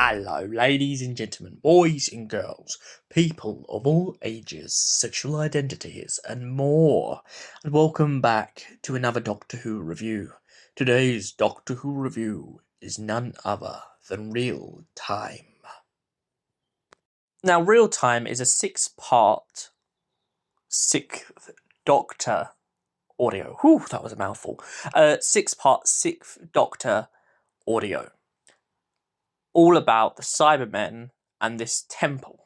Hello, ladies and gentlemen, boys and girls, people of all ages, sexual identities, and more, and welcome back to another Doctor Who review. Today's Doctor Who review is none other than Real Time. Now, Real Time is a six-part, Sixth Doctor audio. Whew, that was a mouthful. Six-part, Sixth Doctor audio. All about the Cybermen and this temple.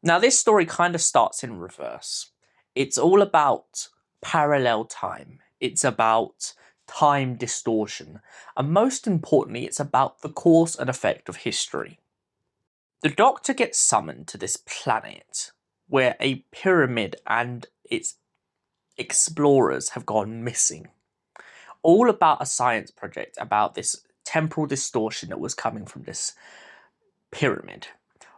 Now, this story kind of starts in reverse. It's all about parallel time. It's about time distortion. And most importantly, it's about the cause and effect of history. The Doctor gets summoned to this planet where a pyramid and its explorers have gone missing. All about a science project about this temporal distortion that was coming from this pyramid.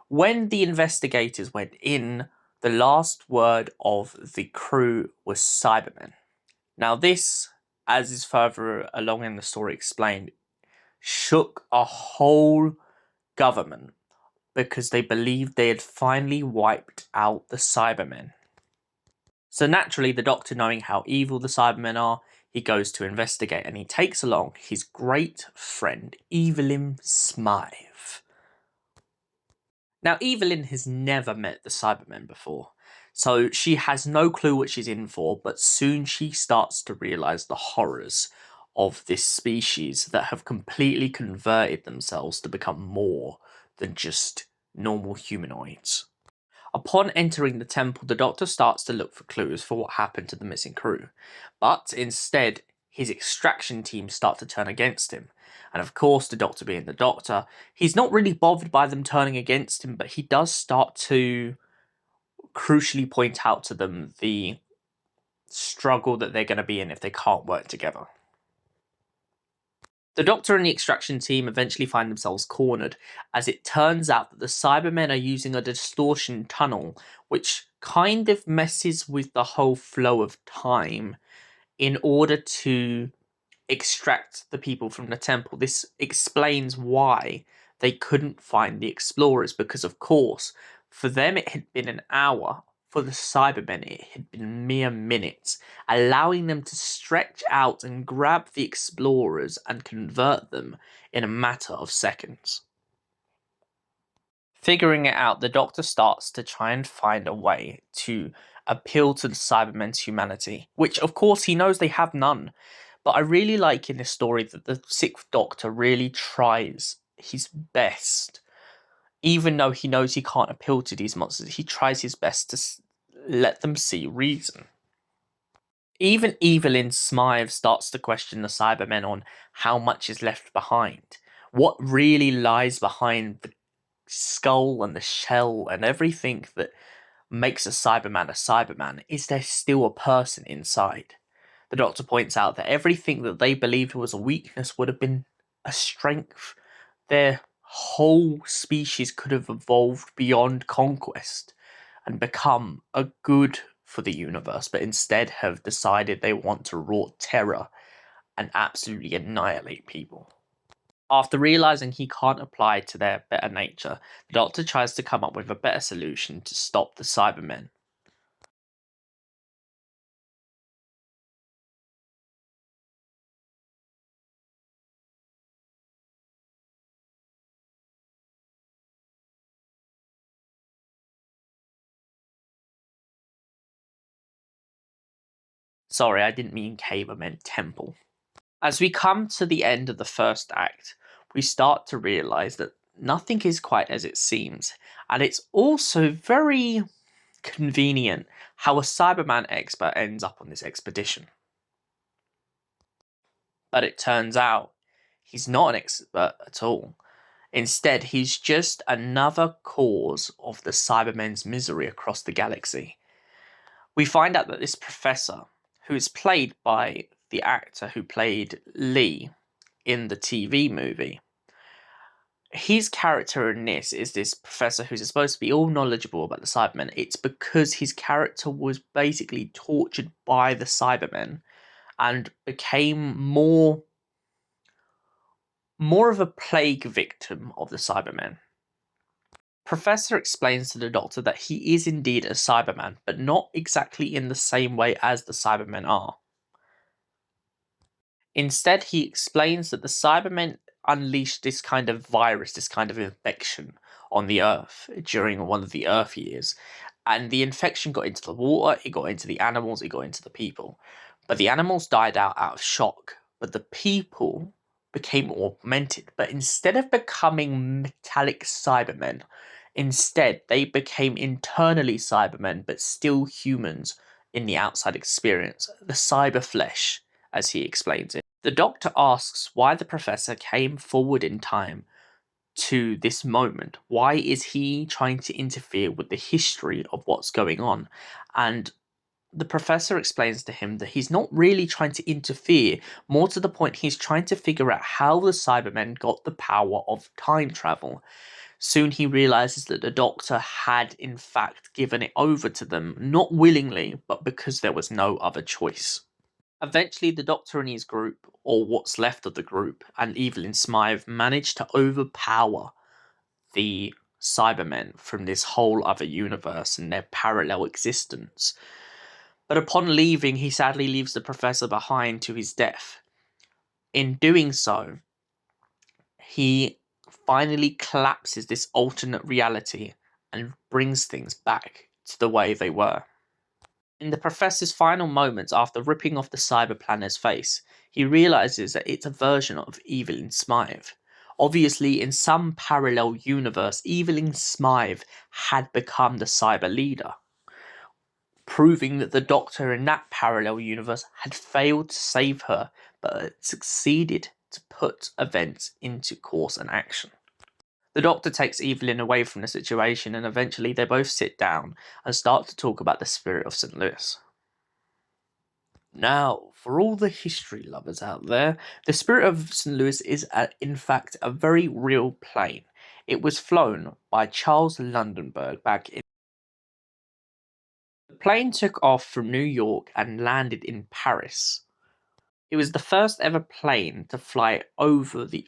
When the investigators went in, the last word of the crew was Cybermen. Now this, as is further along in the story explained, shook a whole government because they believed they had finally wiped out the Cybermen. So naturally, the Doctor, knowing how evil the Cybermen are, he goes to investigate, and he takes along his great friend, Evelyn Smyth. Now, Evelyn has never met the Cybermen before, so she has no clue what she's in for, but soon she starts to realise the horrors of this species that have completely converted themselves to become more than just normal humanoids. Upon entering the temple, the Doctor starts to look for clues for what happened to the missing crew, but instead, his extraction team start to turn against him. And of course, the Doctor being the Doctor, he's not really bothered by them turning against him, but he does start to crucially point out to them the struggle that they're going to be in if they can't work together. The Doctor and the extraction team eventually find themselves cornered, as it turns out that the Cybermen are using a distortion tunnel, which kind of messes with the whole flow of time in order to extract the people from the temple. This explains why they couldn't find the explorers, because of course, for them it had been an hour. For the Cybermen, it had been mere minutes, allowing them to stretch out and grab the explorers and convert them in a matter of seconds. Figuring it out, the Doctor starts to try and find a way to appeal to the Cybermen's humanity, which of course he knows they have none. But I really like in this story that the Sixth Doctor really tries his best. Even though he knows he can't appeal to these monsters, he tries his best to let them see reason. Even Evelyn Smyth starts to question the Cybermen on how much is left behind. What really lies behind the skull and the shell and everything that makes a Cyberman? Is there still a person inside? The Doctor points out that everything that they believed was a weakness would have been a strength. Their whole species could have evolved beyond conquest and become a good for the universe, but instead have decided they want to wrought terror and absolutely annihilate people. After realising he can't apply to their better nature, the Doctor tries to come up with a better solution to stop the Cybermen. Sorry, I didn't mean cave, I meant temple. As we come to the end of the first act, we start to realise that nothing is quite as it seems, and it's also very convenient how a Cyberman expert ends up on this expedition. But it turns out he's not an expert at all. Instead, he's just another cause of the Cybermen's misery across the galaxy. We find out that this professor, who is played by the actor who played Lee in the TV movie, his character in this is this professor who's supposed to be all knowledgeable about the Cybermen. It's because his character was basically tortured by the Cybermen and became more more of a plague victim of the Cybermen. Professor explains to the Doctor that he is indeed a Cyberman, but not exactly in the same way as the Cybermen are. Instead, he explains that the Cybermen unleashed this kind of virus, this kind of infection on the Earth during one of the Earth years. And the infection got into the water, it got into the animals, it got into the people. But the animals died out of shock, but the people became augmented. But instead of becoming metallic Cybermen, instead they became internally Cybermen, but still humans in the outside experience. The cyber flesh, as he explains it. The Doctor asks why the Professor came forward in time to this moment. Why is he trying to interfere with the history of what's going on? And the Professor explains to him that he's not really trying to interfere, more to the point, he's trying to figure out how the Cybermen got the power of time travel. Soon he realizes that the Doctor had in fact given it over to them, not willingly, but because there was no other choice. Eventually, the Doctor and his group, or what's left of the group, and Evelyn Smyth manage to overpower the Cybermen from this whole other universe and their parallel existence. But upon leaving, he sadly leaves the Professor behind to his death. In doing so, he finally collapses this alternate reality and brings things back to the way they were. In the Professor's final moments after ripping off the Cyberplanner's face, he realizes that it's a version of Evelyn Smyth. Obviously, in some parallel universe, Evelyn Smyth had become the Cyber leader, proving that the Doctor in that parallel universe had failed to save her, but had succeeded to put events into course and action. The Doctor takes Evelyn away from the situation, and eventually they both sit down and start to talk about the spirit of St. Louis. Now, for all the history lovers out there, the Spirit of St. Louis is in fact a very real plane. It was flown by Charles Londonberg back in. The plane took off from New York and landed in Paris. It was the first ever plane to fly over the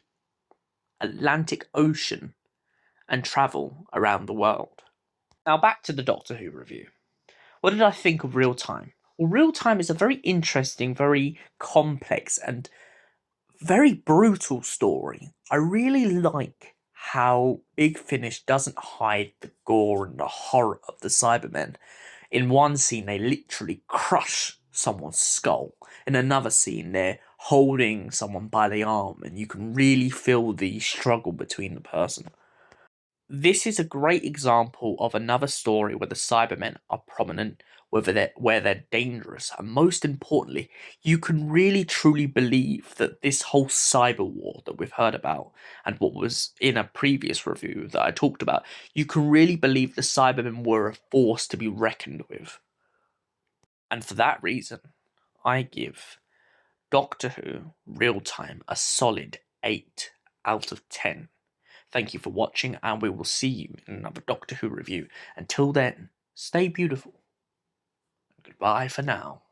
Atlantic Ocean and travel around the world. Now back to the Doctor Who review. What did I think of Real Time? Well, Real Time is a very interesting, very complex and very brutal story. I really like how Big Finish doesn't hide the gore and the horror of the Cybermen. In one scene, they literally crush someone's skull. In another scene, they're holding someone by the arm, and you can really feel the struggle between the person. This is a great example of another story where the Cybermen are prominent, where they're dangerous, and most importantly, you can really truly believe that this whole cyber war that we've heard about, and what was in a previous review that I talked about, you can really believe the Cybermen were a force to be reckoned with. And for that reason, I give Doctor Who Real Time a solid 8 out of 10. Thank you for watching, and we will see you in another Doctor Who review. Until then, stay beautiful. Goodbye for now.